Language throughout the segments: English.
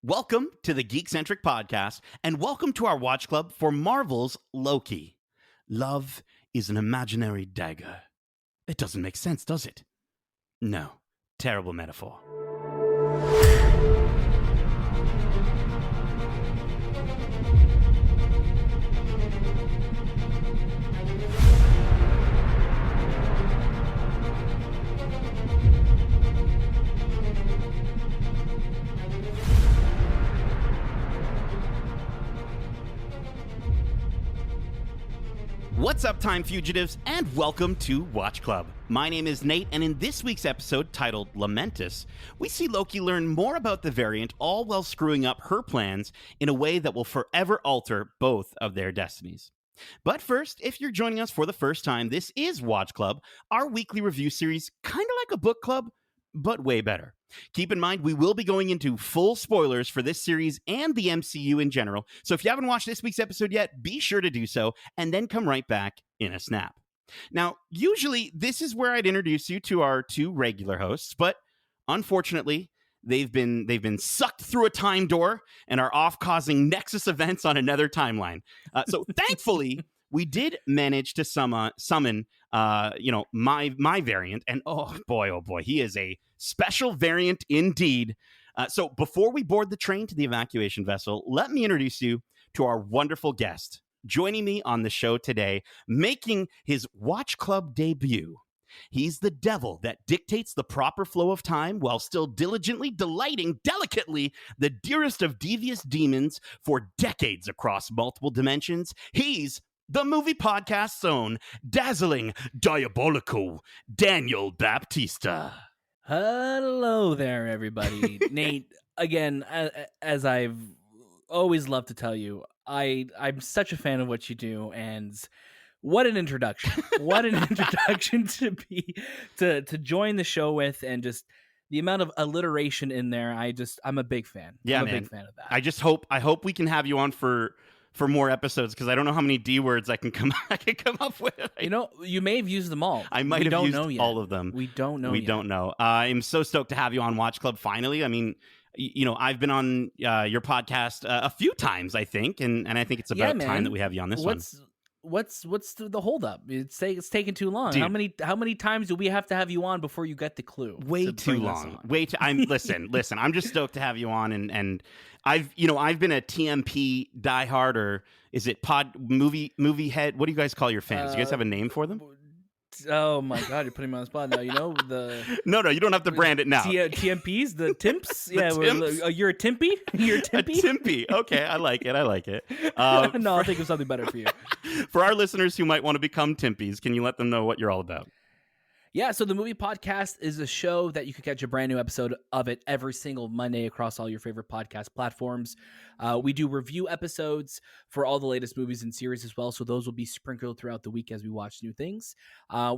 Welcome to the Geekcentric podcast, and welcome to our watch club for Marvel's Loki. Love is an imaginary dagger. It doesn't make sense, does it? No. Terrible metaphor. What's up, time fugitives, and welcome to Watch Club. My name is Nate, and in this week's episode titled Lamentis, we see Loki learn more about the variant, all while screwing up her plans in a way that will forever alter both of their destinies. But first, if you're joining us for the first time, this is Watch Club, our weekly review series, kind of like a book club, but way better. Keep in mind, we will be going into full spoilers for this series and the MCU in general, so if you haven't watched this week's episode yet, be sure to do so, and then come right back in a snap. Now, usually, this is where I'd introduce you to our two regular hosts, but unfortunately, they've been sucked through a time door and are off causing Nexus events on another timeline. So thankfully, we did manage to summon my variant, and oh boy, he is a special variant indeed. So before we board the train to the evacuation vessel, let me introduce you to our wonderful guest. Joining me on the show today, making his Watch Club debut. He's the devil that dictates the proper flow of time while still diligently delighting delicately the dearest of devious demons for decades across multiple dimensions. He's the movie podcast's own dazzling, diabolical Daniel Baptista. Hello there, everybody. Nate, again, as I've always loved to tell you, I'm such a fan of what you do, and what an introduction. What an introduction to join the show with, and just the amount of alliteration in there. I'm a big fan. Yeah, I'm man. a big fan of that. I hope we can have you on for more episodes, because I don't know how many D words I can come up with. You may have used them all. I might have used all of them. We don't know. We don't know. I'm so stoked to have you on Watch Club finally. I mean, I've been on your podcast a few times, I think, and I think it's about time that we have you on this one. What's the holdup? It's taking too long. Dude. How many times do we have to have you on before you get the clue? Way too long. Listen. I'm just stoked to have you on, and I've been a TMP diehard, or is it movie head? What do you guys call your fans? Do you guys have a name for them? Oh my God, you're putting me on the spot now. No, you don't have to brand it now. TMPs, the Timps. Timps? You're a Timpy. You're a Timpy. A Timpy. Okay, I like it. No, I'll think of something better for you. For our listeners who might want to become Timpies, can you let them know what you're all about? Yeah, so the Movie Podcast is a show that you can catch a brand new episode of it every single Monday across all your favorite podcast platforms. We do review episodes for all the latest movies and series as well, so those will be sprinkled throughout the week as we watch new things.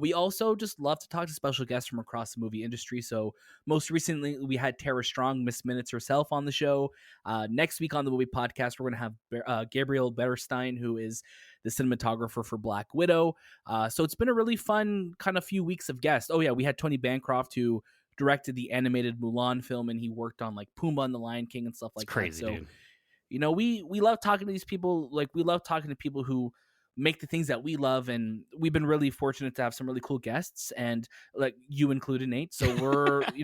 We also just love to talk to special guests from across the movie industry. So most recently, we had Tara Strong, Miss Minutes herself, on the show. Next week on the Movie Podcast, we're going to have Gabriel Betterstein, who is the cinematographer for Black Widow. So it's been a really fun kind of few weeks of guests. Oh yeah, we had Tony Bancroft, who directed the animated Mulan film, and he worked on like Pumbaa and the Lion King and stuff like that. Crazy, dude. We love talking to these people. Like, we love talking to people who make the things that we love, and we've been really fortunate to have some really cool guests, and like you included, Nate. So we're, it's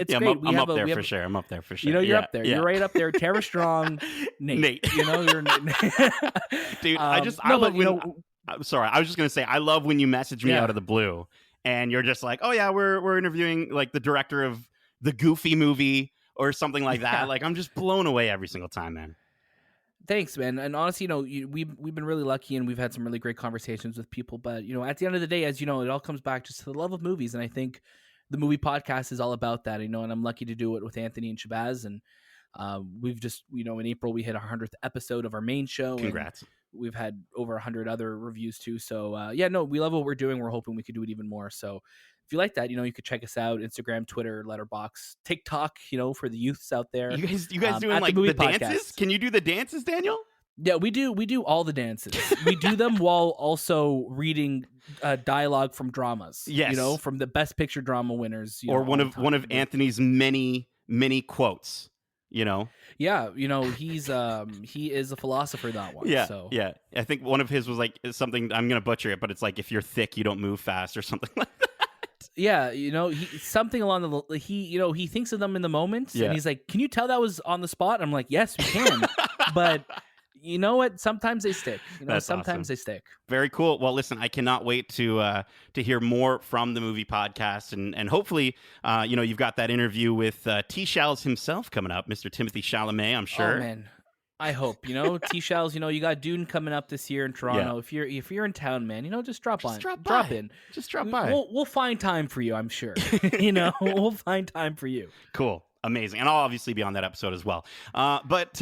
yeah, great. I'm up there for sure. I'm up there for sure. You're up there. Yeah. You're right up there. Tara Strong, Nate. You're Nate. Dude, I'm sorry. I was just gonna say, I love when you message me out of the blue, and you're just like, oh yeah, we're interviewing like the director of the Goofy movie or something like that. Yeah. Like, I'm just blown away every single time, man. Thanks, man. And honestly, we've been really lucky, and we've had some really great conversations with people. But at the end of the day, as you know, it all comes back just to the love of movies, and I think the Movie Podcast is all about that. And I'm lucky to do it with Anthony and Shabazz, and we've just in April we hit our 100th episode of our main show. Congrats. We've had over 100 other reviews too. So we love what we're doing. We're hoping we could do it even more. So if you like that, you could check us out: Instagram, Twitter, Letterboxd, TikTok, for the youths out there. You guys doing like the dances? Can you do the dances, Daniel? Yeah, we do all the dances. We do them while also reading dialogue from dramas. Yes. From the Best Picture drama winners. Or one of Anthony's many quotes. Yeah, he is a philosopher, that one. Yeah, So yeah. I think one of his was like something. I'm gonna butcher it, but it's like if you're thick, you don't move fast, or something like that. yeah, he something along the he thinks of them in the moment, and Yeah. he's like, "Can you tell that was on the spot?" I'm like, "Yes, we can," but you know what? Sometimes they stick. That's Sometimes awesome. they stick. Very cool. Well, listen, I cannot wait to hear more from the movie podcast, and hopefully, you've got that interview with T. Shalls himself coming up, Mr. Timothy Chalamet. I'm sure. Oh man, I hope T Shells. You got Dune coming up this year in Toronto. Yeah. If you're in town, man, just drop by. in. Just drop by. We'll find time for you. I'm sure. We'll find time for you. Cool. Amazing. And I'll obviously be on that episode as well. But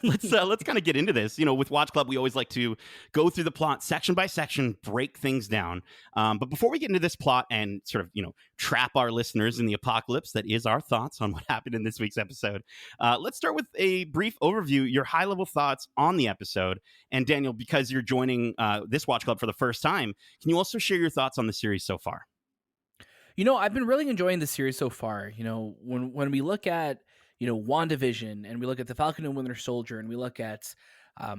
let's kind of get into this. With Watch Club, we always like to go through the plot section by section, break things down. But before we get into this plot and sort of, trap our listeners in the apocalypse that is our thoughts on what happened in this week's episode, let's start with a brief overview, your high-level thoughts on the episode. And Daniel, because you're joining this Watch Club for the first time, can you also share your thoughts on the series so far? I've been really enjoying the series so far. When we look at, WandaVision, and we look at the Falcon and Winter Soldier, and we look at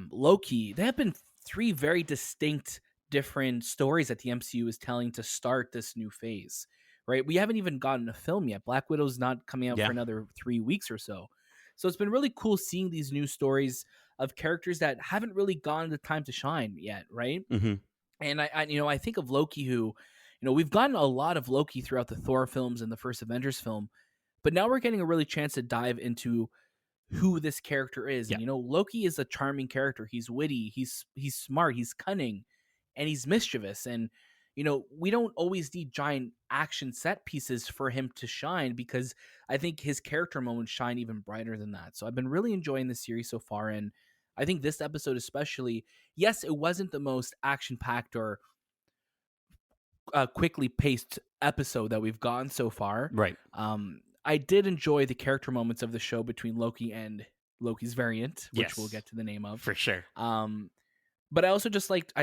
Loki, they have been three very distinct, different stories that the MCU is telling to start this new phase, right? We haven't even gotten a film yet. Black Widow's not coming out for another 3 weeks or so. So it's been really cool seeing these new stories of characters that haven't really gotten the time to shine yet, right? Mm-hmm. And I think of Loki, who, we've gotten a lot of Loki throughout the Thor films and the first Avengers film, but now we're getting a really chance to dive into who this character is. Yeah. And, Loki is a charming character. He's witty, he's smart, he's cunning, and he's mischievous. And, we don't always need giant action set pieces for him to shine, because I think his character moments shine even brighter than that. So I've been really enjoying the series so far. And I think this episode especially, yes, it wasn't the most action-packed or quickly paced episode that we've gotten so far. Right. I did enjoy the character moments of the show between Loki and Loki's variant, which we'll get to the name of for sure. But I also just liked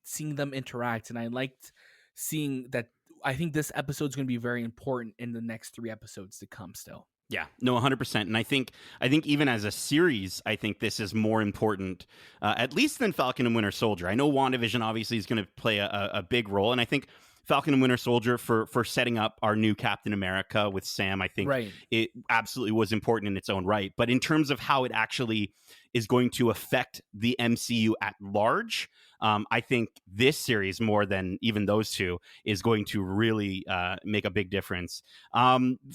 seeing them interact, and I liked seeing that. I think this episode's going to be very important in the next 3 episodes to come still. Yeah, no, 100%. And I think even as a series, I think this is more important, at least than Falcon and Winter Soldier. I know WandaVision obviously is going to play a big role, and I think Falcon and Winter Soldier for setting up our new Captain America with Sam, I think it absolutely was important in its own right. But in terms of how it actually is going to affect the MCU at large, I think this series, more than even those two, is going to really make a big difference.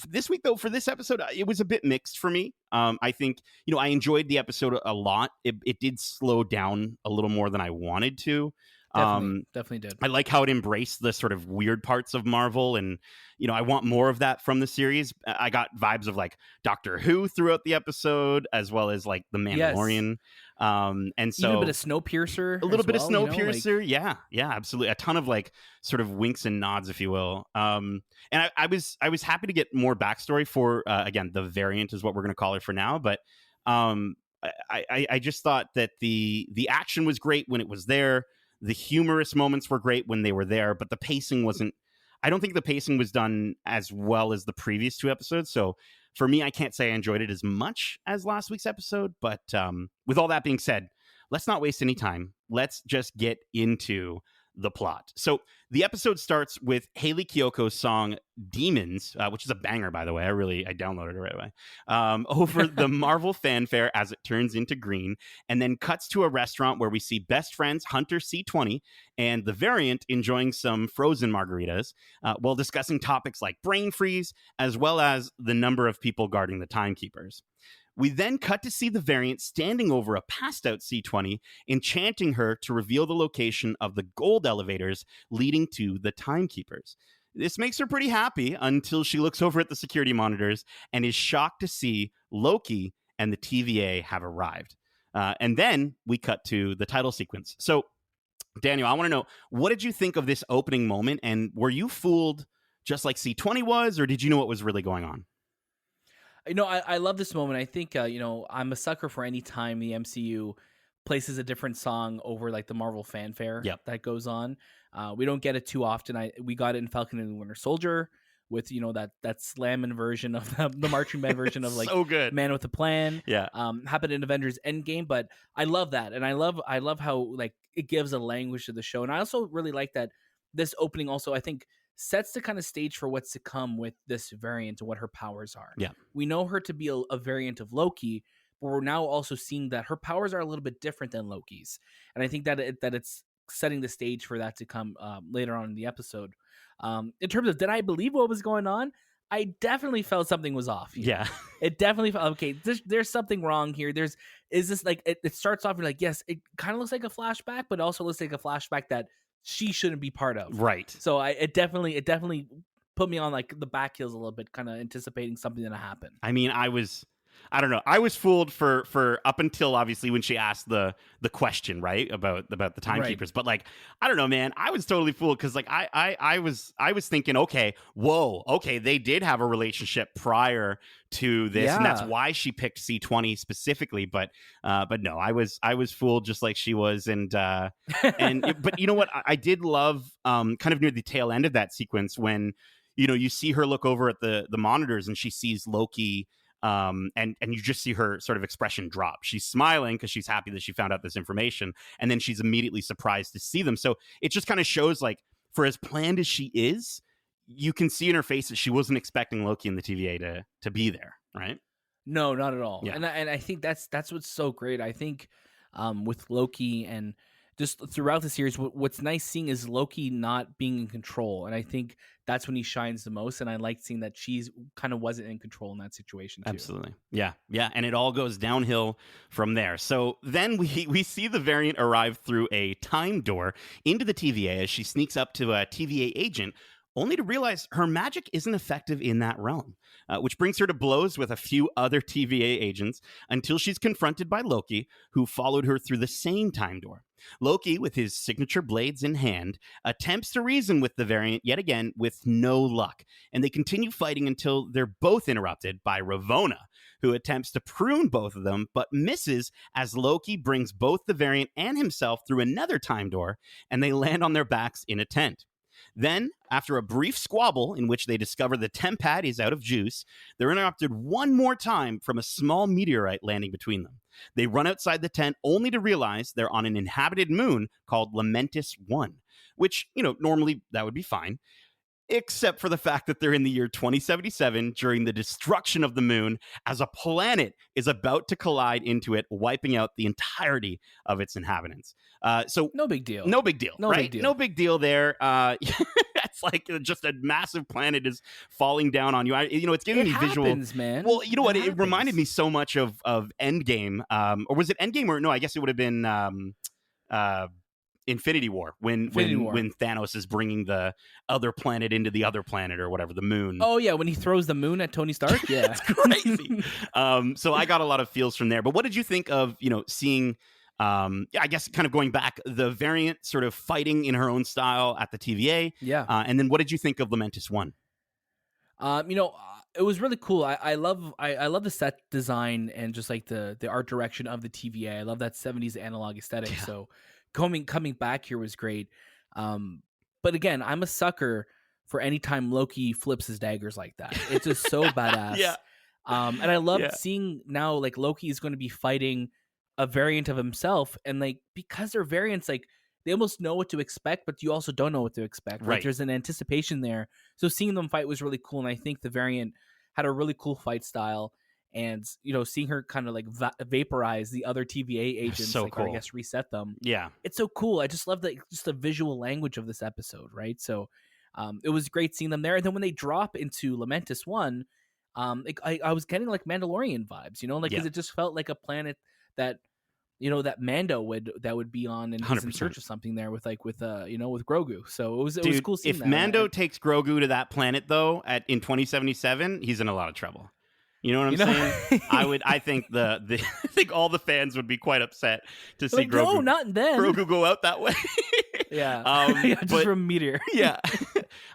This week, though, for this episode, it was a bit mixed for me. I think, I enjoyed the episode a lot. It did slow down a little more than I wanted to. Definitely did. I like how it embraced the sort of weird parts of Marvel, and I want more of that from the series. I got vibes of like Doctor Who throughout the episode, as well as like The Mandalorian. And so even a bit of Snowpiercer, a little bit of Snowpiercer. Yeah, absolutely. A ton of like sort of winks and nods, if you will. And I was happy to get more backstory for again, the variant is what we're going to call her for now, but I just thought that the action was great when it was there. The humorous moments were great when they were there, but the pacing wasn't. I don't think the pacing was done as well as the previous 2 episodes. So for me, I can't say I enjoyed it as much as last week's episode. But with all that being said, let's not waste any time. Let's just get into the plot. So the episode starts with Hayley Kiyoko's song Demons, which is a banger, by the way. I downloaded it right away, over the Marvel fanfare as it turns into green, and then cuts to a restaurant where we see best friends Hunter C20 and the variant enjoying some frozen margaritas while discussing topics like brain freeze, as well as the number of people guarding the timekeepers. We then cut to see the variant standing over a passed-out C20, enchanting her to reveal the location of the gold elevators leading to the timekeepers. This makes her pretty happy until she looks over at the security monitors and is shocked to see Loki and the TVA have arrived. And then we cut to the title sequence. So, Daniel, I want to know, what did you think of this opening moment? And were you fooled just like C20 was, or did you know what was really going on? I love this moment. I think, I'm a sucker for any time the MCU places a different song over like the Marvel fanfare that goes on. We don't get it too often. We got it in Falcon and the Winter Soldier. with that slamming version of the marching band version of like so good. Man with a Plan. Yeah. Happened in Avengers Endgame, but I love that, and I love how like it gives a language to the show, and I also really like that this opening also I think sets the kind of stage for what's to come with this variant and what her powers are. Yeah. We know her to be a variant of Loki, but we're now also seeing that her powers are a little bit different than Loki's, and I think that it's setting the stage for that to come later on in the episode. In terms of did I believe what was going on, I definitely felt something was off here. Yeah. It definitely felt okay. There's something wrong here. Is this like it starts off, you're like, yes, it kind of looks like a flashback, but it also looks like a flashback that she shouldn't be part of. Right. So it definitely put me on like the back heels a little bit, kind of anticipating something to happen. I mean, I don't know. I was fooled for up until obviously when she asked the question, right, about the timekeepers. Right. But like, I don't know, man. I was totally fooled because like I was thinking, okay, they did have a relationship prior to this, and that's why she picked C20 specifically. But no, I was fooled just like she was, and but you know what? I did love kind of near the tail end of that sequence when you see her look over at the monitors and she sees Loki. And you just see her sort of expression drop. She's smiling because she's happy that she found out this information, and then she's immediately surprised to see them. So it just kind of shows, like, for as planned as she is, you can see in her face that she wasn't expecting Loki and the TVA to be there, right? No, not at all. Yeah. And I think that's what's so great. I think with Loki and just throughout the series, what's nice seeing is Loki not being in control, and I think that's when he shines the most. And I like seeing that she's kind of wasn't in control in that situation too. Absolutely, yeah, and it all goes downhill from there. So then we see the variant arrive through a time door into the TVA as she sneaks up to a TVA agent, only to realize her magic isn't effective in that realm, which brings her to blows with a few other TVA agents until she's confronted by Loki, who followed her through the same time door. Loki, with his signature blades in hand, attempts to reason with the variant yet again with no luck, and they continue fighting until they're both interrupted by Ravonna, who attempts to prune both of them, but misses as Loki brings both the variant and himself through another time door, and they land on their backs in a tent. Then, after a brief squabble in which they discover the temp pad is out of juice, they're interrupted one more time from a small meteorite landing between them. They run outside the tent only to realize they're on an inhabited moon called Lamentis 1, which, normally that would be fine, except for the fact that they're in the year 2077 during the destruction of the moon as a planet is about to collide into it, wiping out the entirety of its inhabitants. So no big deal. No big deal. No right? big deal. No big deal there. It's like just a massive planet is falling down on you. It's giving me visual. Man. Well, you know what? It reminded me so much of Endgame. Or was it Endgame? Or no, I guess it would have been Infinity War when Thanos is bringing the other planet into the other planet or whatever, the moon. Oh yeah, when he throws the moon at Tony Stark. Yeah, it's crazy. So I got a lot of feels from there. But what did you think of seeing? I guess kind of going back, the variant sort of fighting in her own style at the TVA. Yeah. And then what did you think of Lamentis 1? It was really cool. I love the set design and just like the art direction of the TVA. I love that 70s analog aesthetic. Yeah. So coming back here was great. But again, I'm a sucker for any time Loki flips his daggers like that. It's just so badass. Yeah. And I love seeing now like Loki is going to be fighting a variant of himself, and like because they're variants, like they almost know what to expect, but you also don't know what to expect. Right? There's an anticipation there. So seeing them fight was really cool, and I think the variant had a really cool fight style. And seeing her kind of like vaporize the other TVA agents, so like, cool. or I guess reset them. Yeah, it's so cool. I just love the visual language of this episode, right? So it was great seeing them there. And then when they drop into Lamentis 1, I was getting like Mandalorian vibes, because it just felt like a planet that that Mando would be on, and he's in search of something there with Grogu. So it was cool seeing if that. Mando takes Grogu to that planet though in 2077, he's in a lot of trouble. You know what I'm saying? I think I think all the fans would be quite upset to see Grogu. No, not then. Grogu go out that way. Yeah. Just from a meteor. Yeah.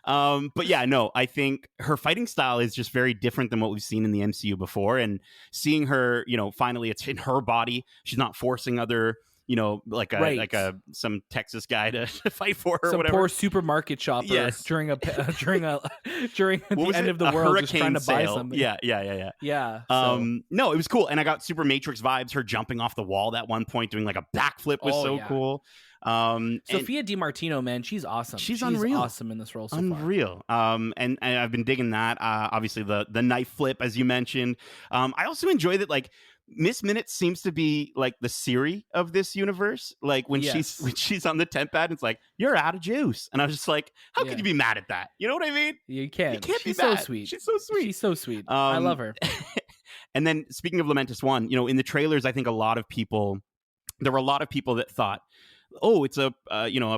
But yeah, no, I think her fighting style is just very different than what we've seen in the MCU before. And seeing her, finally it's in her body. She's not forcing other like Right. some Texas guy to fight for her or Some whatever. poor supermarket shopper Yes. during What the was end it? of the A world just trying hurricane to buy sale. something. Yeah. Yeah. So, No, it was cool, and I got super Matrix vibes. Her jumping off the wall at one point, doing like a backflip was so yeah. cool. And Sophia DiMartino, man, she's awesome. She's unreal. Awesome in this role so unreal. And I've been digging that. Obviously the knife flip, as you mentioned. I also enjoy that, like, Miss Minute seems to be like the Siri of this universe. Like when she's on the temp pad, it's like, you're out of juice. And I was just like, how could you be mad at that? You know what I mean? You can't. You can't She's be mad. so sweet. She's so sweet. She's so sweet. I love her. And then speaking of Lamentis 1, in the trailers, I think there were a lot of people that thought, oh, it's a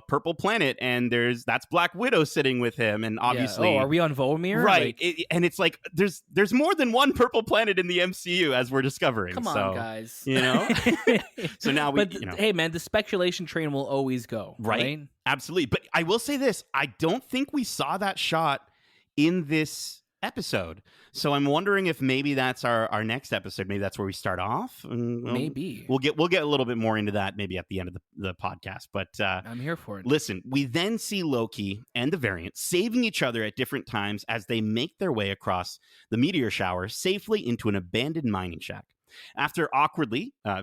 purple planet, and that's Black Widow sitting with him, and obviously, are we on Vormir? Right? And it's like there's more than one purple planet in the MCU, as we're discovering. Come on, guys. So now hey, man, the speculation train will always go, right? Absolutely. But I will say this: I don't think we saw that shot in this episode. So I'm wondering if maybe that's our next episode. Maybe that's where we start off. Maybe we'll get a little bit more into that maybe at the end of the podcast. But I'm here for it. Listen, we then see Loki and the variant saving each other at different times as they make their way across the meteor shower safely into an abandoned mining shack. After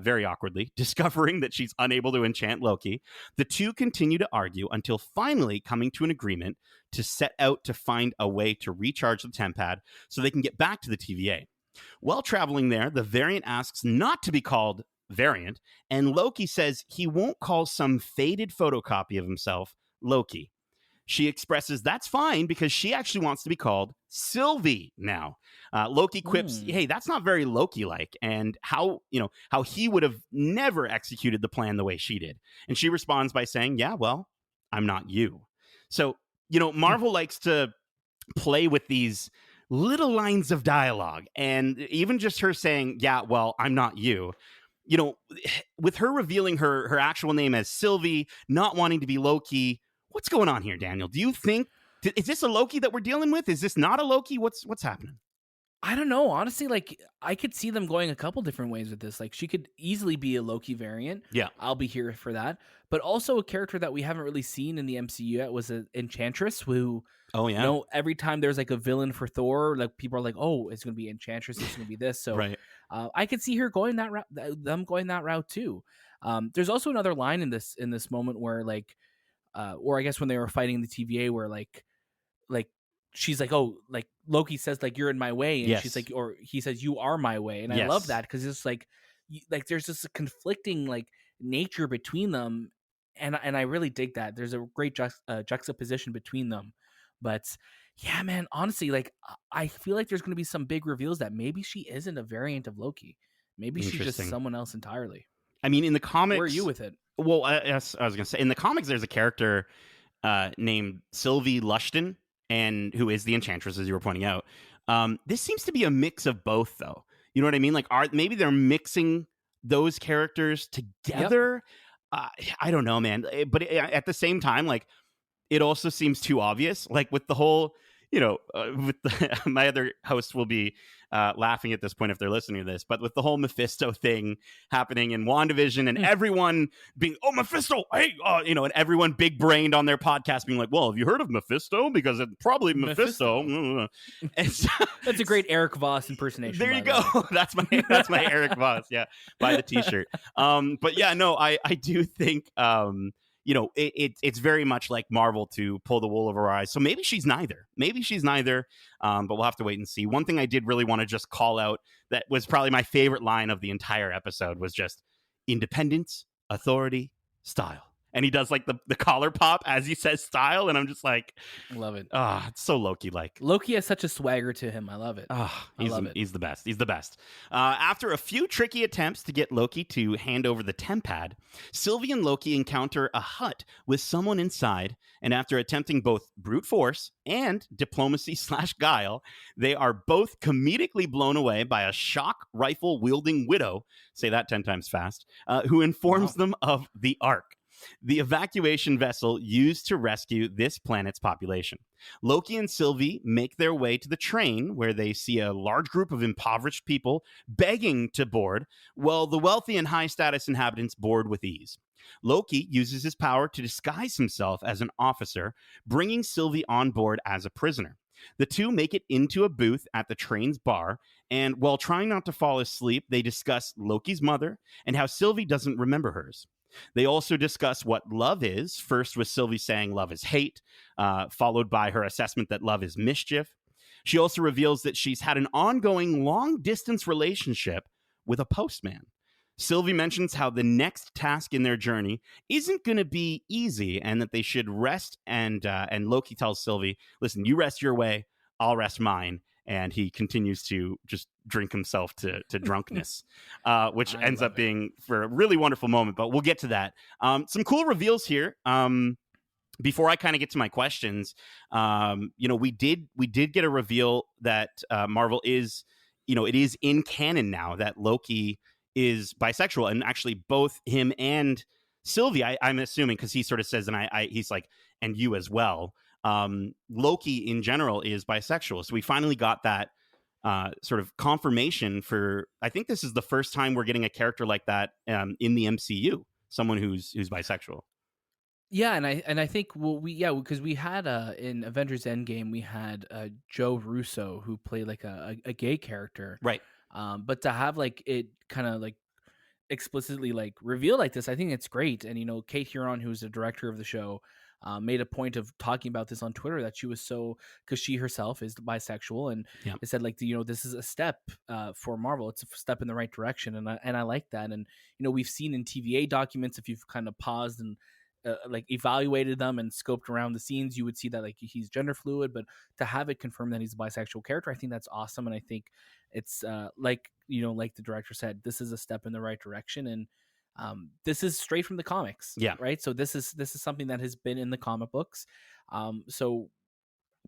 very awkwardly, discovering that she's unable to enchant Loki, the two continue to argue until finally coming to an agreement to set out to find a way to recharge the temp pad so they can get back to the TVA. While traveling there, the variant asks not to be called Variant, and Loki says he won't call some faded photocopy of himself Loki. She expresses that's fine because she actually wants to be called Sylvie now. Loki quips, hey, that's not very Loki-like, and how he would have never executed the plan the way she did. And she responds by saying, yeah, well, I'm not you. So, Marvel likes to play with these little lines of dialogue, and even just her saying, yeah, well, I'm not you. With her revealing her actual name as Sylvie, not wanting to be Loki, what's going on here, Daniel? Do you think, is this a Loki that we're dealing with? Is this not a Loki? What's happening? I don't know. Honestly, like, I could see them going a couple different ways with this. Like, she could easily be a Loki variant. Yeah. I'll be here for that. But also a character that we haven't really seen in the MCU yet was an Enchantress who, every time there's like a villain for Thor, like people are like, oh, it's going to be Enchantress. It's going to be this. So right. I could see her going that route, them going that route too. There's also another line in this moment where like, or I guess when they were fighting the TVA where like she's like, oh, like Loki says like, you're in my way. And she's like, or he says, you are my way. And I love that because it's like there's this conflicting like nature between them. And I really dig that. There's a great juxtaposition between them. But yeah, man, honestly, like I feel like there's going to be some big reveals that maybe she isn't a variant of Loki. Maybe she's just someone else entirely. I mean, in the comics, where are you with it? Well, I was going to say, in the comics, there's a character named Sylvie Lushton, and who is the Enchantress, as you were pointing out. This seems to be a mix of both, though. You know what I mean? Like, maybe they're mixing those characters together. Yep. I don't know, man. But at the same time, like, it also seems too obvious. Like, with the whole, my other host will be laughing at this point if they're listening to this, but with the whole Mephisto thing happening in WandaVision and everyone being, oh, Mephisto, hey, and everyone big brained on their podcast being like, well, have you heard of Mephisto? Because it's probably Mephisto. And so, that's a great Eric Voss impersonation. There you go. That's my Eric Voss. Yeah. Buy the t-shirt. But yeah, no, I do think, it's very much like Marvel to pull the wool over our eyes. So maybe she's neither. But we'll have to wait and see. One thing I did really want to just call out that was probably my favorite line of the entire episode was just independence, authority, style. And he does like the collar pop as he says style. And I'm just like, love it. It's so Loki-like. Loki has such a swagger to him. I love it. He's the best. He's the best. After a few tricky attempts to get Loki to hand over the temp pad, Sylvie and Loki encounter a hut with someone inside. And after attempting both brute force and diplomacy/guile, they are both comedically blown away by a shock rifle wielding widow, say that 10 times fast, who informs them of the Ark. the evacuation vessel used to rescue this planet's population. Loki and Sylvie make their way to the train, where they see a large group of impoverished people begging to board, while the wealthy and high status inhabitants board with ease. Loki uses his power to disguise himself as an officer, bringing Sylvie on board as a prisoner. The two make it into a booth at the train's bar, and while trying not to fall asleep, they discuss Loki's mother and how Sylvie doesn't remember hers. They also discuss what love is, first with Sylvie saying love is hate, followed by her assessment that love is mischief. She also reveals that she's had an ongoing long-distance relationship with a postman. Sylvie mentions how the next task in their journey isn't going to be easy and that they should rest. And Loki tells Sylvie, listen, you rest your way, I'll rest mine. And he continues to just drink himself to drunkenness, which ends up being for a really wonderful moment. But we'll get to that. Some cool reveals here. Before I kind of get to my questions, we did get a reveal that Marvel is, it is in canon now that Loki is bisexual, and actually both him and Sylvie, I'm assuming, because he sort of says, and he's like, and you as well. Loki in general is bisexual, so we finally got that sort of confirmation for. I think this is the first time we're getting a character like that in the MCU, someone who's bisexual. Yeah, and I think because we had in Avengers Endgame we had Joe Russo who played like a gay character, right? But to have like it kind of like explicitly like reveal like this, I think it's great. And Kate Huron, who's the director of the show, made a point of talking about this on Twitter, that she was because she herself is bisexual, and they said like this is a step for Marvel. It's a step in the right direction, and I like that. And we've seen in TVA documents, if you've kind of paused and like evaluated them and scoped around the scenes, you would see that like he's gender fluid. But to have it confirmed that he's a bisexual character, I think that's awesome. And I think it's like the director said, this is a step in the right direction. And this is straight from the comics, right? So this is something that has been in the comic books. So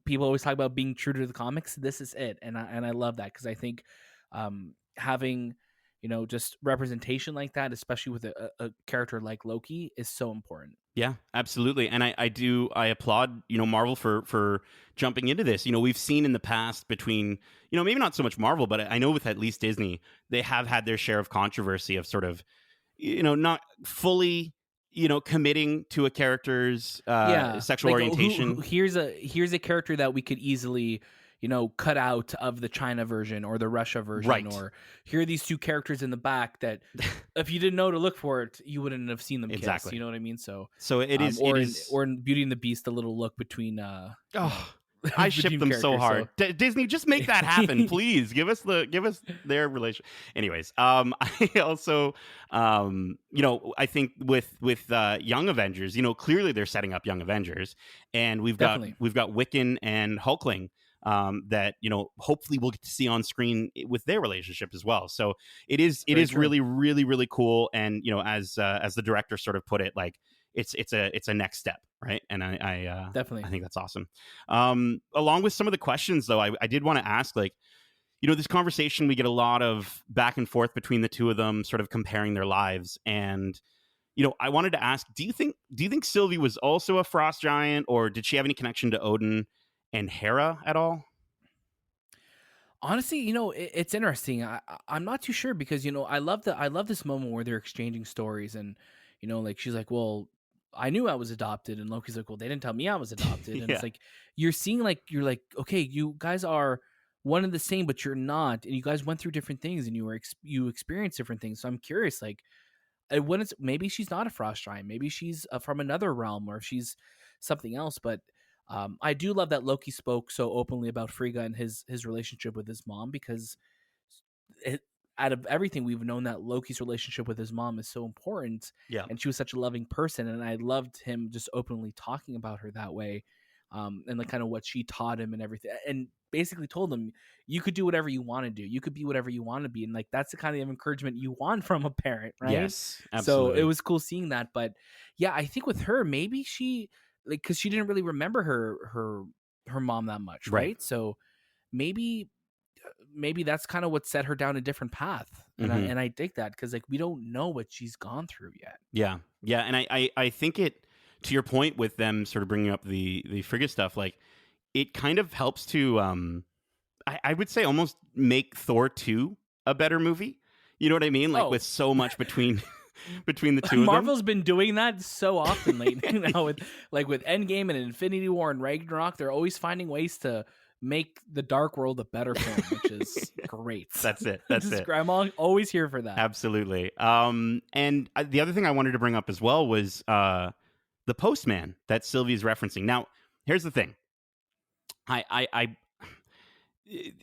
people always talk about being true to the comics. This is it, and I love that, because I think having just representation like that, especially with a character like Loki, is so important. Yeah, absolutely. And I applaud, Marvel for jumping into this. We've seen in the past between, maybe not so much Marvel, but I know with at least Disney, they have had their share of controversy of sort of, not fully, committing to a character's sexual orientation. Here's a character that we could easily cut out of the China version or the Russia version, right? Or here are these two characters in the back that if you didn't know to look for it, you wouldn't have seen them exactly. kiss. You know what I mean? So it is, or in Beauty and the Beast, the little look between. I ship them so hard. So. Disney, just make that happen, please. Give us their relation. Anyways, I also, I think with Young Avengers, clearly they're setting up Young Avengers, and we've got Wiccan and Hulkling. That hopefully we'll get to see on screen with their relationship as well. So it is cool. Really, really, really cool. And as the director sort of put it, like it's a next step, right? And I definitely, I think that's awesome. Along with some of the questions, though, I did want to ask, like, this conversation, we get a lot of back and forth between the two of them, sort of comparing their lives. And I wanted to ask, do you think Sylvie was also a frost giant, or did she have any connection to Odin and Hera at all? Honestly, it's interesting. I'm not too sure, because I love this moment where they're exchanging stories, and like she's like, well, I knew I was adopted, and Loki's like, well, they didn't tell me I was adopted. And it's like you're seeing, like, you're like, okay, you guys are one and the same, but you're not, and you guys went through different things, and you experienced different things. So I'm curious, like, maybe she's not a frost giant, maybe she's from another realm, or she's something else. But I do love that Loki spoke so openly about Frigga and his relationship with his mom, because out of everything, we've known that Loki's relationship with his mom is so important. Yeah. And she was such a loving person. And I loved him just openly talking about her that way. And like kind of what she taught him and everything. And basically told him, you could do whatever you want to do. You could be whatever you want to be. And like, that's the kind of encouragement you want from a parent, right? Yes, absolutely. So it was cool seeing that. But yeah, I think with her, maybe she, like, because she didn't really remember her mom that much, right? So maybe maybe that's kind of what set her down a different path. And I dig that, because like we don't know what she's gone through yet. Yeah. And I think it, to your point with them sort of bringing up the Frigga stuff, like it kind of helps to I would say almost make Thor 2 a better movie. You know what I mean? Like with so much between the two of them. Marvel's been doing that so often lately. With Endgame and Infinity War and Ragnarok, they're always finding ways to make the Dark World a better film, which is great. That's it. I'm always here for that. Absolutely. And the other thing I wanted to bring up as well was the postman that Sylvie's referencing. Now, here's the thing.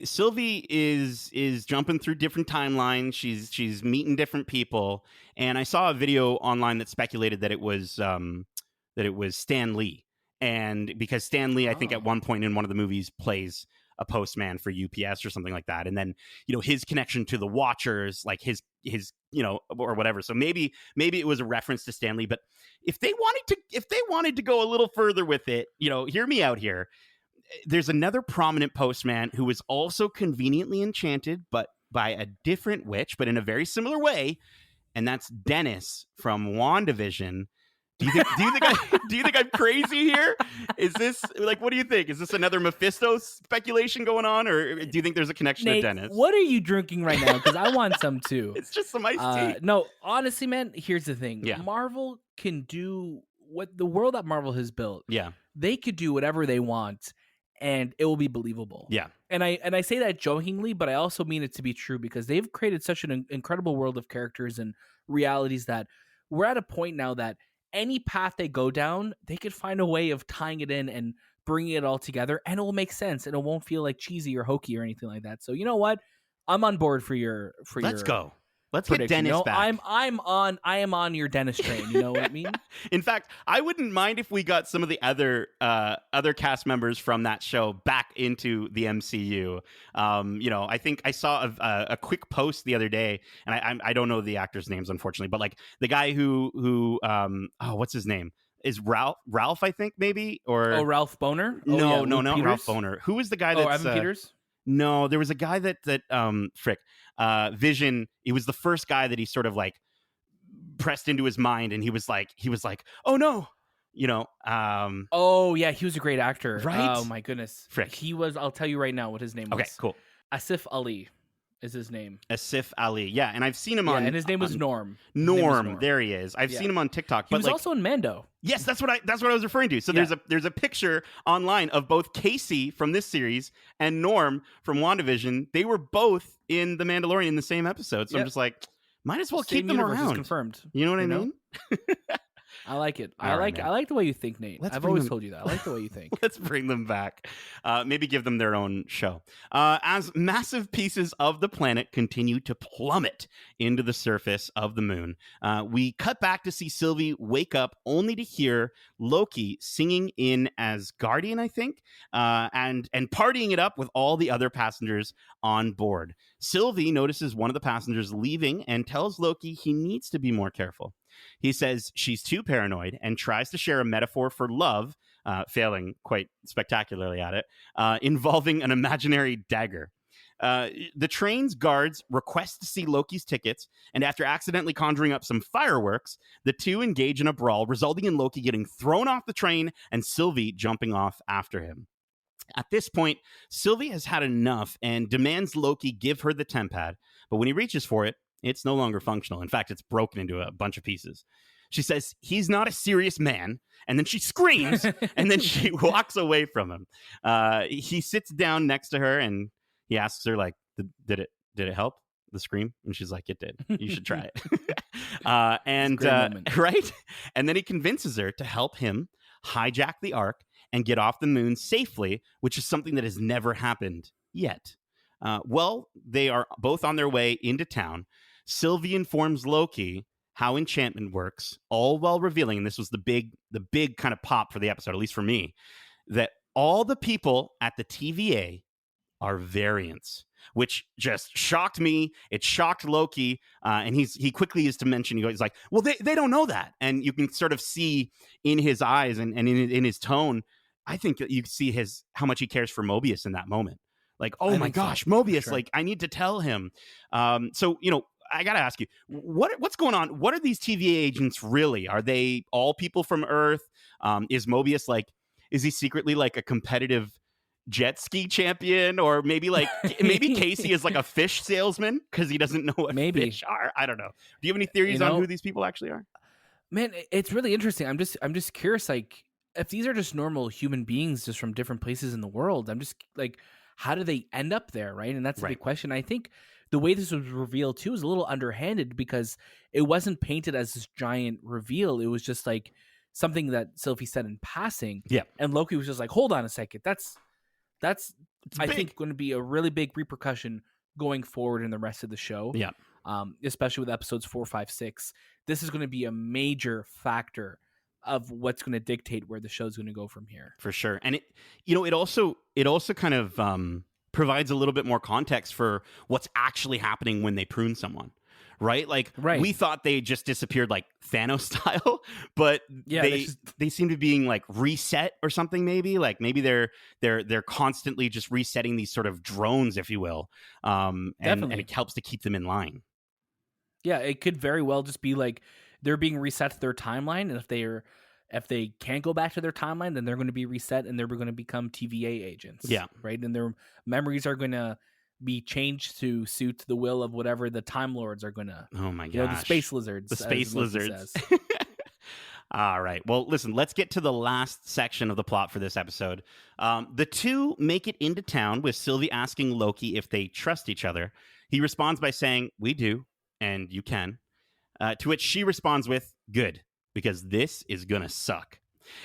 Sylvie is jumping through different timelines. She's meeting different people, and I saw a video online that speculated that it was Stan Lee, and because Stan Lee, I think at one point in one of the movies plays a postman for UPS or something like that, and then his connection to the Watchers, like his or whatever. So maybe it was a reference to Stan Lee, but if they wanted to go a little further with it, hear me out here. There's another prominent postman who was also conveniently enchanted, but by a different witch, but in a very similar way, and that's Dennis from WandaVision. Do you think I'm crazy here? Is this what do you think? Is this another Mephisto speculation going on, or do you think there's a connection Nate, to Dennis? What are you drinking right now? Because I want some too. It's just some iced tea. No, honestly, man. Here's the thing. Yeah. Marvel can do what the world that Marvel has built. Yeah, they could do whatever they want, and it will be believable. Yeah. And I say that jokingly, but I also mean it to be true, because they've created such an incredible world of characters and realities that we're at a point now that any path they go down, they could find a way of tying it in and bringing it all together, and it will make sense, and it won't feel like cheesy or hokey or anything like that. So you know what? I'm on board for your Let's go. Let's prediction. get Dennis back. I am on your Dennis train. You know what I mean? In fact, I wouldn't mind if we got some of the other cast members from that show back into the MCU. I think I saw a quick post the other day, and I don't know the actors' names, unfortunately, but like the guy who what's his name? Is Ralph, I think, maybe? Or Ralph Boner? No, not Ralph Boner. Who was the guy that's Evan Peters? No, there was a guy that Vision. He was the first guy that he sort of like pressed into his mind, and he was like, oh no, Oh yeah, he was a great actor, right? Oh my goodness, Frick. He was. I'll tell you right now what his name was. Okay, cool. Asif Ali is his name. Asif Ali, yeah, and I've seen him on. And his name was Norm. Norm, there he is. I've seen him on TikTok. He was also in Mando. Yes, that's what I was referring to. So there's a picture online of both Casey from this series and Norm from WandaVision. They were both in The Mandalorian in the same episode. So I'm just like, might as well keep them around. Confirmed. You know what I mean? I like it. I right, like the way you think, Nate. I've always told you that. I like the way you think. Let's bring them back. Maybe give them their own show. As massive pieces of the planet continue to plummet into the surface of the moon, we cut back to see Sylvie wake up only to hear Loki singing in as Guardian, I think, and partying it up with all the other passengers on board. Sylvie notices one of the passengers leaving and tells Loki he needs to be more careful. He says she's too paranoid and tries to share a metaphor for love, failing quite spectacularly at it, involving an imaginary dagger. The train's guards request to see Loki's tickets, and after accidentally conjuring up some fireworks, the two engage in a brawl, resulting in Loki getting thrown off the train and Sylvie jumping off after him. At this point, Sylvie has had enough and demands Loki give her the tempad, but when he reaches for it, it's no longer functional. In fact, it's broken into a bunch of pieces. She says he's not a serious man, and then she screams, and then she walks away from him. He sits down next to her, and he asks her, like, did it help, the scream? And she's like, it did. You should try it. Right? And then he convinces her to help him hijack the Ark and get off the moon safely, which is something that has never happened yet. They are both on their way into town. Sylvie informs Loki how enchantment works, all while revealing, and this was the big kind of pop for the episode, at least for me, that all the people at the TVA are variants, which just shocked me. It shocked Loki, and he quickly is to mention, he's like, well, they don't know that. And you can sort of see in his eyes and in his tone, I think that you see how much he cares for Mobius in that moment. Like, oh I my think so, gosh, for Mobius, sure. like I need to tell him. So, I got to ask you, what's going on? What are these TVA agents really? Are they all people from Earth? Is Mobius is he secretly like a competitive jet ski champion, or maybe Casey is like a fish salesman because he doesn't know what Maybe. fish are? I don't know. Do you have any theories on who these people actually are? Man, it's really interesting. I'm just curious, like, if these are just normal human beings just from different places in the world. I'm just like, how do they end up there, right? And that's a Right. big question. I think the way this was revealed too is a little underhanded because it wasn't painted as this giant reveal. It was just like something that Sylvie said in passing. Yeah. And Loki was just like, hold on a second. That's It's I big. think going to be a really big repercussion going forward in the rest of the show. Yeah. Especially with episodes 4, 5, 6. This is going to be a major factor of what's going to dictate where the show's going to go from here. For sure. And it also kind of provides a little bit more context for what's actually happening when they prune someone. Right? Like we thought they just disappeared like Thanos style, but they seem to be being like reset or something, maybe. Like maybe they're constantly just resetting these sort of drones, if you will. And it helps to keep them in line. Yeah, it could very well just be like they're being reset to their timeline, and if they can't go back to their timeline, then they're going to be reset and they're going to become TVA agents. Yeah. Right? And their memories are going to be changed to suit the will of whatever the Time Lords are going to. Oh my gosh. The space lizards. The space lizards. All right. Well, listen, let's get to the last section of the plot for this episode. The two make it into town with Sylvie asking Loki if they trust each other. He responds by saying, "We do, and you can." To which she responds with, "Good, because this is gonna suck."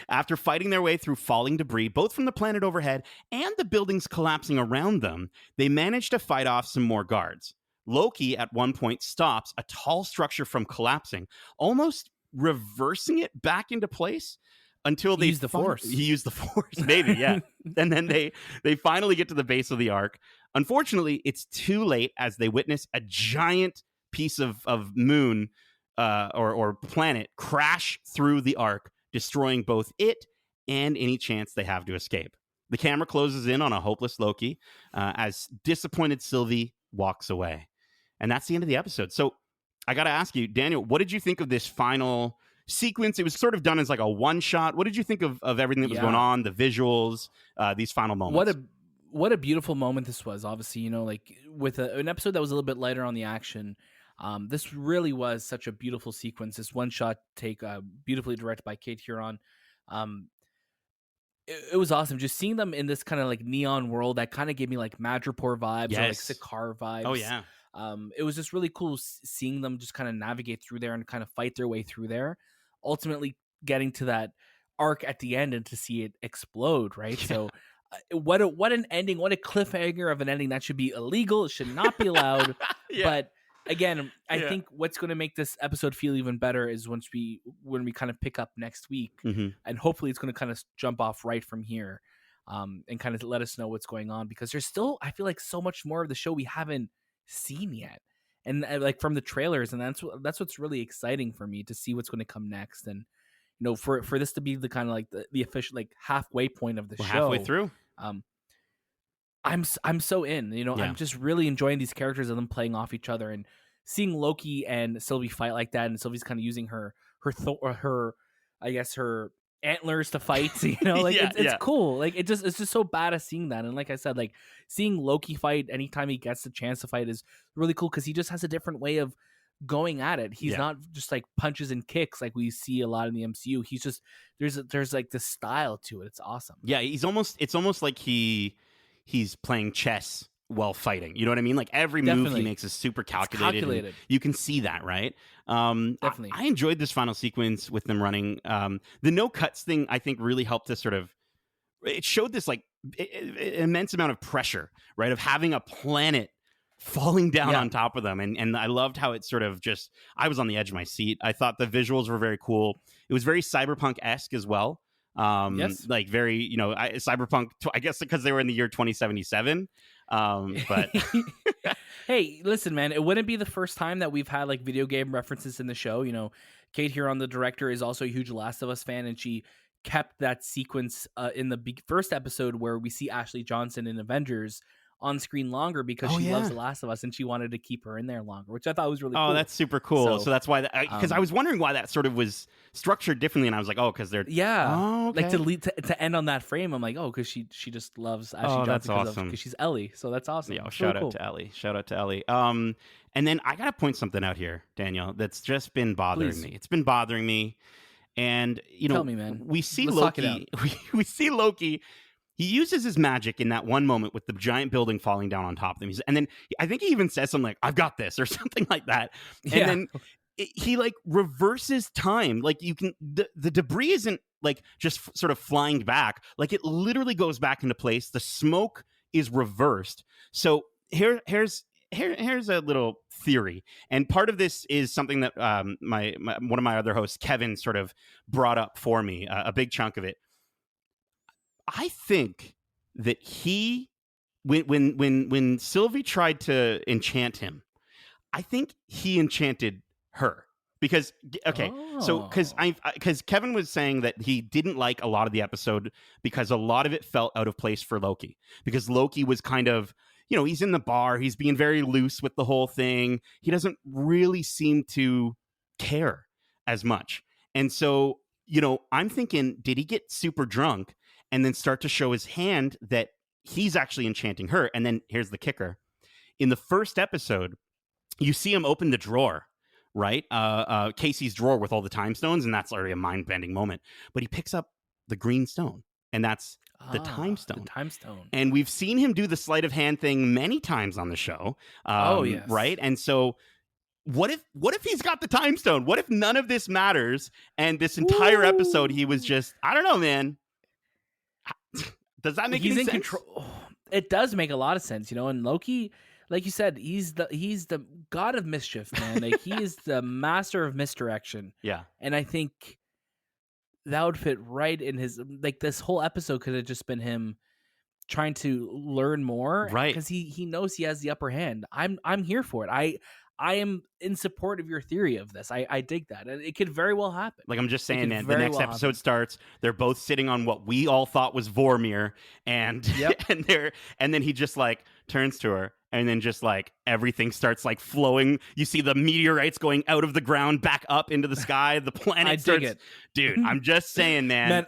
After fighting their way through falling debris, both from the planet overhead and the buildings collapsing around them, they manage to fight off some more guards. Loki, at one point, stops a tall structure from collapsing, almost reversing it back into place until they use the force. He used the force, maybe, yeah. And then they finally get to the base of the arc. Unfortunately, it's too late as they witness a giant piece of moon or planet crash through the arc, destroying both it and any chance they have to escape. The camera closes in on a hopeless Loki as disappointed Sylvie walks away. And that's the end of the episode. So I got to ask you, Daniel, what did you think of this final sequence? It was sort of done as like a one shot. What did you think of everything that was going on, the visuals, these final moments? What a beautiful moment this was. Obviously, like with an episode that was a little bit lighter on the action, this really was such a beautiful sequence. This one shot take, beautifully directed by Kate Huron. It was awesome just seeing them in this kind of like neon world that kind of gave me like Madripoor vibes or like Sakaar vibes. Oh yeah. It was just really cool seeing them just kind of navigate through there and kind of fight their way through there, ultimately getting to that arc at the end and to see it explode, right? Yeah. So what an ending, what a cliffhanger of an ending. That should be illegal. It should not be allowed. But again, I think what's going to make this episode feel even better is when we kind of pick up next week, and hopefully it's going to kind of jump off right from here, and kind of let us know what's going on, because there's still, I feel like, so much more of the show we haven't seen yet, and like from the trailers, and that's what's really exciting for me to see what's going to come next. And for this to be the kind of like the official like halfway point of the show, halfway through, I'm so in. I'm just really enjoying these characters and them playing off each other, and seeing Loki and Sylvie fight like that, and Sylvie's kind of using her I guess her antlers to fight. It's cool. Like it's just so badass seeing that. And like I said, like seeing Loki fight anytime he gets the chance to fight is really cool, because he just has a different way of going at it. He's not just like punches and kicks like we see a lot in the MCU. He's just there's like this style to it. It's awesome. Yeah, it's almost like he's playing chess while fighting. You know what I mean? Like every move he makes is super calculated. You can see that, right? Definitely. I enjoyed this final sequence with them running. The no cuts thing, I think, really helped to sort of, it showed this like immense amount of pressure, right? Of having a planet falling down on top of them. And I loved how it sort of just, I was on the edge of my seat. I thought the visuals were very cool. It was very cyberpunk-esque as well. Like very, cyberpunk, I guess because they were in the year 2077. But hey, listen, man, it wouldn't be the first time that we've had like video game references in the show. Kate Huron, the director, is also a huge Last of Us fan, and she kept that sequence in the first episode where we see Ashley Johnson in Avengers on screen longer because Oh, she loves yeah. The Last of Us and she wanted to keep her in there longer, which I thought was really Oh, cool. that's super cool. So that's why, because I was wondering why that sort of was structured differently, and I was like, oh, because they're Oh, okay. like to end on that frame. I'm like, oh, because she just loves Ashley Johnson that's awesome. because she's Ellie. So that's awesome. Yeah, It's shout really out cool. to Ellie. Shout out to Ellie. And then I gotta point something out here, Daniel, that's just been bothering Please. me. It's been bothering me, and Tell me, man. we see Let's talk it Loki. We see Loki. He uses his magic in that one moment with the giant building falling down on top of him. And then I think he even says something like, "I've got this" or something like that. And then he like reverses time. Like you can the debris isn't like just sort of flying back. Like it literally goes back into place. The smoke is reversed. So here's a little theory, and part of this is something that my one of my other hosts, Kevin, sort of brought up for me. A big chunk of it. I think that when Sylvie tried to enchant him, I think he enchanted her. Because because Kevin was saying that he didn't like a lot of the episode because a lot of it felt out of place for Loki, because Loki was kind of, he's in the bar, he's being very loose with the whole thing, he doesn't really seem to care as much. And so I'm thinking, did he get super drunk and then start to show his hand that he's actually enchanting her? And then here's the kicker: in the first episode, you see him open the drawer, right? Casey's drawer with all the time stones, and that's already a mind-bending moment. But he picks up the green stone, and that's the time stone. The time stone. And we've seen him do the sleight of hand thing many times on the show. Yes. Right? And so what if he's got the time stone? What if none of this matters, and this entire episode he was just, I don't know, man. Does that make any sense? Control. It does make a lot of sense, and Loki, like you said, he's the god of mischief, man. Like he is the master of misdirection. Yeah. And I think that would fit right in his, like, this whole episode could have just been him trying to learn more, right? Because he knows he has the upper hand. I'm here for it. I am in support of your theory of this. I dig that, and it could very well happen. Like, I'm just saying, man, the next episode starts, they're both sitting on what we all thought was Vormir, and and then he just like turns to her, and then just like everything starts like flowing. You see the meteorites going out of the ground back up into the sky. The planet starts. Dig it. Dude, I'm just saying, man.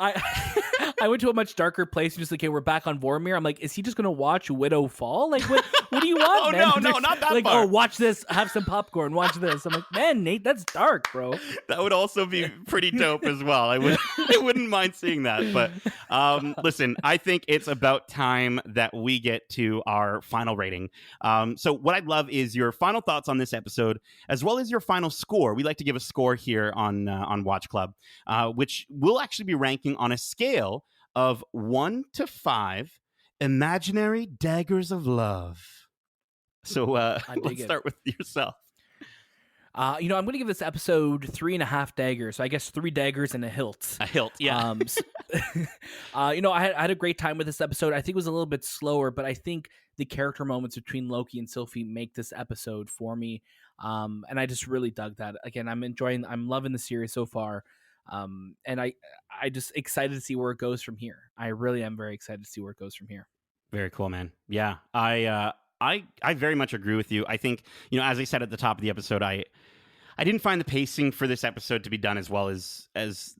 I went to a much darker place and just like, okay, we're back on Vormir. I'm like, is he just gonna watch Widow fall? Like, what do you want, man? No, not that like, far. Oh, watch this, have some popcorn, watch this. I'm like, man, Nate, that's dark, bro. That would also be pretty dope as well. I wouldn't mind seeing that. But listen, I think it's about time that we get to our final rating. So what I'd love is your final thoughts on this episode, as well as your final score. We like to give a score here on Watch Club, which we'll actually be ranking on a scale of 1 to 5 imaginary daggers of love. So let's start with yourself. I'm going to give this episode 3.5 daggers. So I guess 3 daggers and a hilt. A hilt, yeah. I had a great time with this episode. I think it was a little bit slower, but I think the character moments between Loki and Sylvie make this episode for me. And I just really dug that. Again, I'm loving the series so far. And I just excited to see where it goes from here. I really am very excited to see where it goes from here. Very cool, man. Yeah, I very much agree with you. I think, as I said at the top of the episode, I didn't find the pacing for this episode to be done as well as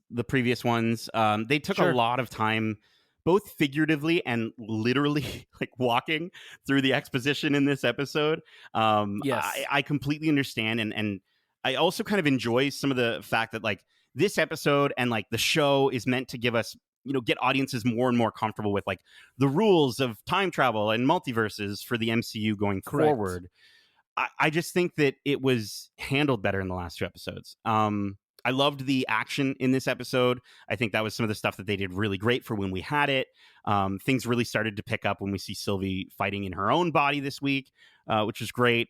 the previous ones. They took a lot of time, both figuratively and literally, like walking through the exposition in this episode. Yes. I completely understand, and I also kind of enjoy some of the fact that like this episode and like the show is meant to give us, get audiences more and more comfortable with like the rules of time travel and multiverses for the MCU going forward. I just think that it was handled better in the last 2 episodes. I loved the action in this episode. I think that was some of the stuff that they did really great for when we had it. Things really started to pick up when we see Sylvie fighting in her own body this week, which is great.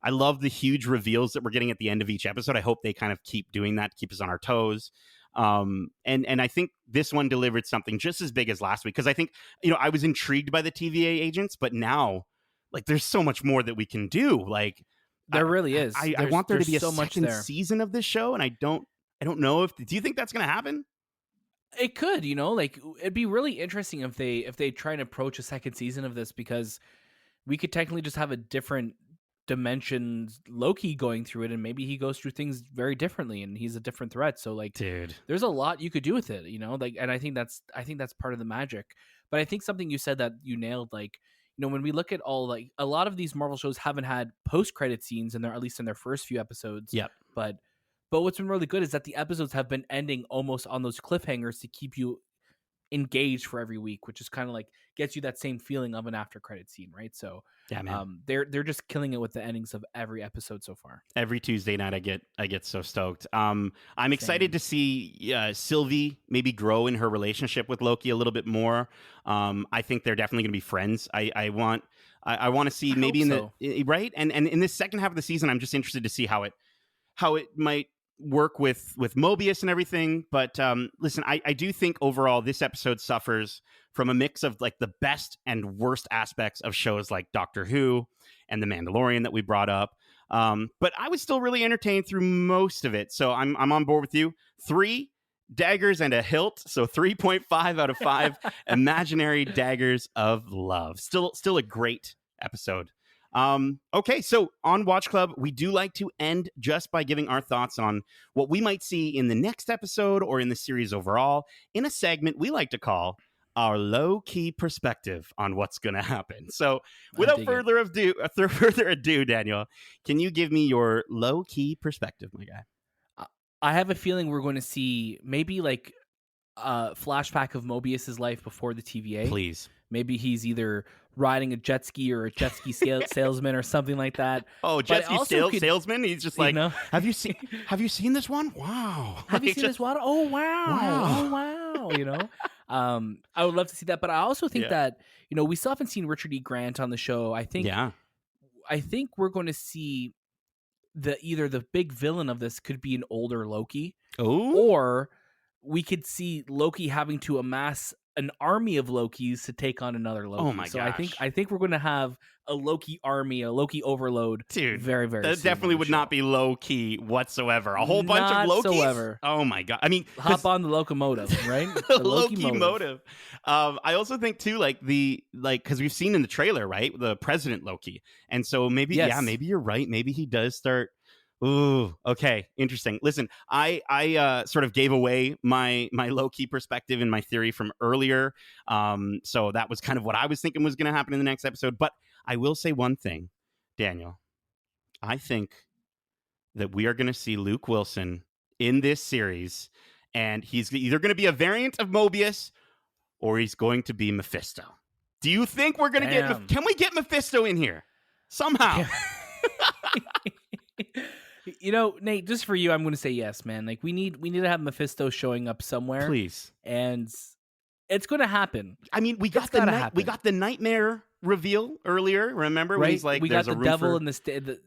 I love the huge reveals that we're getting at the end of each episode. I hope they kind of keep doing that to keep us on our toes. And I think this one delivered something just as big as last week, because I think, I was intrigued by the TVA agents, but now, like, there's so much more that we can do. Like, there really is. I want there to be a so second season of this show, and I don't know do you think that's going to happen? It could, like it'd be really interesting if they try and approach a second season of this, because we could technically just have a different dimensions Loki going through it, and maybe he goes through things very differently and he's a different threat. So like, Dude, there's a lot you could do with it, like, and I think that's part of the magic. But I think something you said that you nailed, like, when we look at all, like, a lot of these Marvel shows haven't had post-credit scenes in their, at least in their first few episodes. Yep. But what's been really good is that the episodes have been ending almost on those cliffhangers to keep you engaged for every week, which is kind of like gets you that same feeling of an after credit scene, right? So yeah, man. They're just killing it with the endings of every episode so far. Every Tuesday night, I get so stoked. I'm excited to see Sylvie maybe grow in her relationship with Loki a little bit more. I think they're definitely going to be friends. I want to see maybe right, and in this second half of the season, I'm just interested to see how it might work with Mobius and everything. But listen, I do think overall this episode suffers from a mix of like the best and worst aspects of shows like Doctor Who and The Mandalorian that we brought up. But I was still really entertained through most of it. So I'm on board with you. 3 daggers and a hilt. So 3.5 out of 5 imaginary daggers of love. Still a great episode. Okay, so on Watch Club, we do like to end just by giving our thoughts on what we might see in the next episode or in the series overall in a segment we like to call our low-key perspective on what's going to happen. So without further ado, Daniel, can you give me your low-key perspective, my guy? I have a feeling we're going to see maybe like a flashback of Mobius's life before the TVA. Please. Maybe he's either riding a jet ski or a jet ski salesman or something like that. Oh, jet ski salesman? He's just like, have you seen this one? Wow. Have you seen this one? Oh, wow. Oh, wow. I would love to see that. But I also think that, we still haven't seen Richard E. Grant on the show. I think we're going to see either the big villain of this could be an older Loki. Oh. Or we could see Loki having to amass an army of Lokis to take on another Loki. Oh my gosh. I think we're going to have a Loki army, a Loki overload. Dude, very, very that definitely would not be low key whatsoever. A whole bunch of Lokis. Whatsoever. Oh my god! I mean, hop on the locomotive, right? The Loki motive. I also think too, because we've seen in the trailer, right, the President Loki, and so maybe maybe you're right. Maybe he does start. Ooh, okay, interesting. Listen, I sort of gave away my low-key perspective and my theory from earlier. So that was kind of what I was thinking was going to happen in the next episode. But I will say one thing, Daniel. I think that we are going to see Luke Wilson in this series, and he's either going to be a variant of Mobius or he's going to be Mephisto. Do you think we're going to can we get Mephisto in here somehow? Nate, just for you, I'm going to say yes, man. Like we need to have Mephisto showing up somewhere, please, and it's going to happen. I mean, we got the nightmare reveal earlier. Remember, when he's like, we got the devil in the stained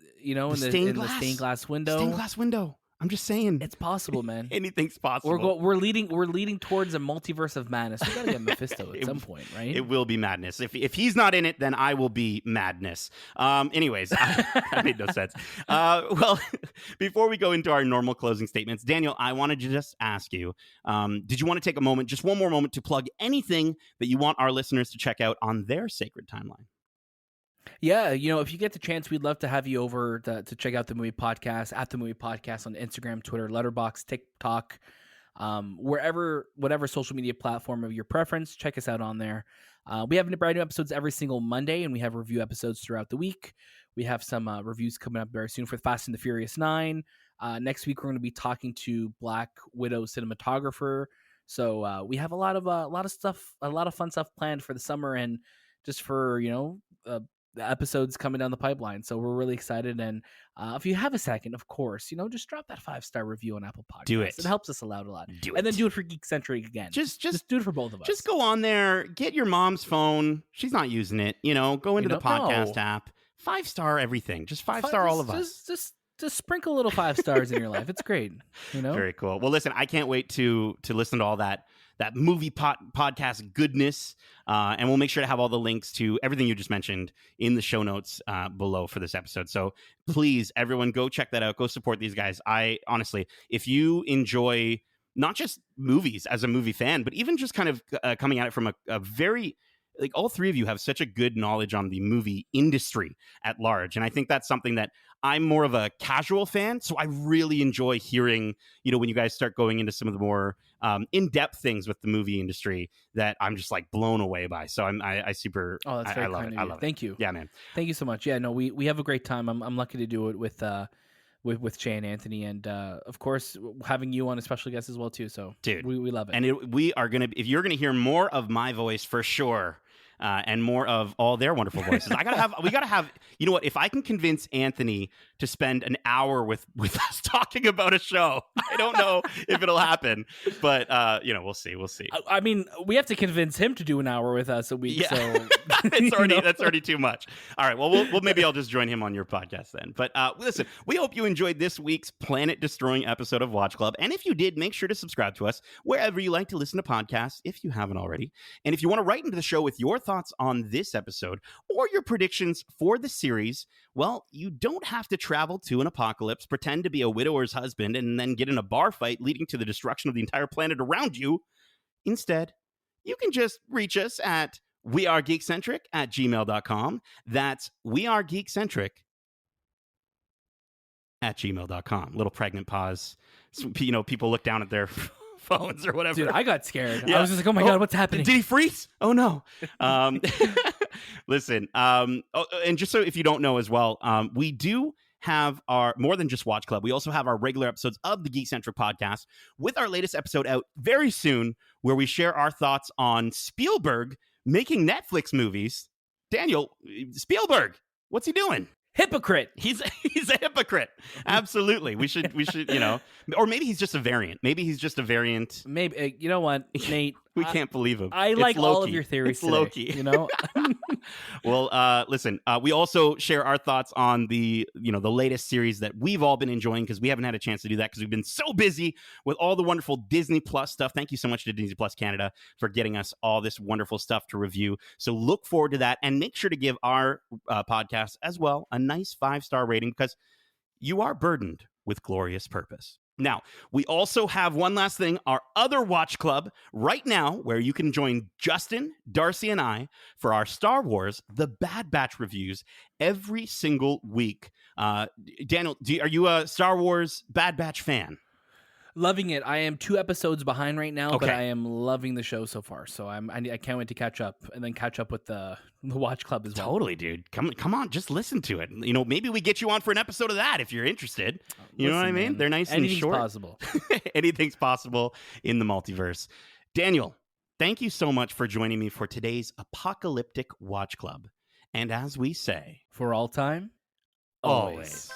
glass window. Stained glass window. I'm just saying, it's possible, man. Anything's possible. We're leading towards a multiverse of madness. We gotta get Mephisto at some point, right? It will be madness. If he's not in it, then I will be madness. Anyways, that made no sense. Well, before we go into our normal closing statements, Daniel, I wanted to just ask you: did you want to take a moment, just one more moment, to plug anything that you want our listeners to check out on their sacred timeline? Yeah, if you get the chance, we'd love to have you over to check out the Movie Podcast, at the Movie Podcast on Instagram, Twitter, Letterboxd, TikTok, whatever social media platform of your preference. Check us out on there. We have brand new episodes every single Monday, and we have review episodes throughout the week. We have some reviews coming up very soon for Fast and the Furious 9. Next week, we're going to be talking to Black Widow cinematographer. So we have a lot of stuff, a lot of fun stuff planned for the summer, and just for the episodes coming down the pipeline. So we're really excited. And if you have a second, of course, just drop that 5-star review on Apple Podcasts. Do it. It helps us out a lot. And then do it for Geekcentric again. Just do it for both of us. Just go on there, get your mom's phone. She's not using it. Go into the podcast app. 5-star everything. Just 5-star all of us. Just sprinkle a little 5 stars in your life. It's great. Very cool. Well, listen, I can't wait to listen to all that movie podcast goodness. And we'll make sure to have all the links to everything you just mentioned in the show notes below for this episode. So please, everyone, go check that out. Go support these guys. I honestly, if you enjoy not just movies as a movie fan, but even just kind of coming at it from a very, like, all three of you have such a good knowledge on the movie industry at large. And I think that's something that I'm more of a casual fan. So I really enjoy hearing, when you guys start going into some of the more in-depth things with the movie industry that I'm just like blown away by. So I super, Oh, that's very I love kind it. of I you. love it. Thank you. Yeah, man. Thank you so much. Yeah, no, we have a great time. I'm lucky to do it with Shay and Anthony, and of course having you on a special guest as well too. So Dude, we love it. And we are gonna, if you're gonna hear more of my voice for sure, and more of all their wonderful voices, we gotta have. You know what? If I can convince Anthony to spend an hour with us talking about a show, I don't know if it'll happen, but we'll see. We'll see. I mean, we have to convince him to do an hour with us a week. Yeah. So that's already too much. All right. Well, maybe I'll just join him on your podcast then. But listen, we hope you enjoyed this week's planet destroying episode of Watch Club. And if you did, make sure to subscribe to us wherever you like to listen to podcasts, if you haven't already. And if you want to write into the show with your thoughts on this episode or your predictions for the series, well, you don't have to travel to an apocalypse, pretend to be a widower's husband, and then get in a bar fight leading to the destruction of the entire planet around you. Instead, you can just reach us at wearegeekcentric@gmail.com. That's wearegeekcentric@gmail.com. Little pregnant pause. So, people look down at their phones or whatever. Dude, I got scared. Yeah. I was just like, oh my God, what's happening? Did he freeze? Oh no. Listen, and just so if you don't know as well, we do have our more than just Watch Club. We also have our regular episodes of the Geekcentric podcast, with our latest episode out very soon, where we share our thoughts on Spielberg making Netflix movies. Daniel, Spielberg, what's he doing? Hypocrite. He's a hypocrite. Absolutely. We should, or maybe he's just a variant. Maybe, you know what, Nate? We can't believe him. I It's like all of Loki. your theories It's today, Loki. Well, listen, we also share our thoughts on the latest series that we've all been enjoying, because we haven't had a chance to do that because we've been so busy with all the wonderful Disney Plus stuff. Thank you so much to Disney Plus Canada for getting us all this wonderful stuff to review. So look forward to that, and make sure to give our podcast as well a nice 5-star rating, because you are burdened with glorious purpose. Now, we also have one last thing, our other Watch Club right now, where you can join Justin, Darcy, and I for our Star Wars The Bad Batch reviews every single week. Daniel, are you a Star Wars Bad Batch fan? Loving it. I am 2 episodes behind right now, Okay. but I am loving the show so far. So I can't wait to catch up, and then catch up with the Watch Club as well. Totally, dude. Come on, just listen to it. Maybe we get you on for an episode of that if you're interested. You know what I mean? Man, They're nice and short. Possible. Anything's possible in the multiverse. Daniel, thank you so much for joining me for today's apocalyptic Watch Club. And as we say, For all time, always.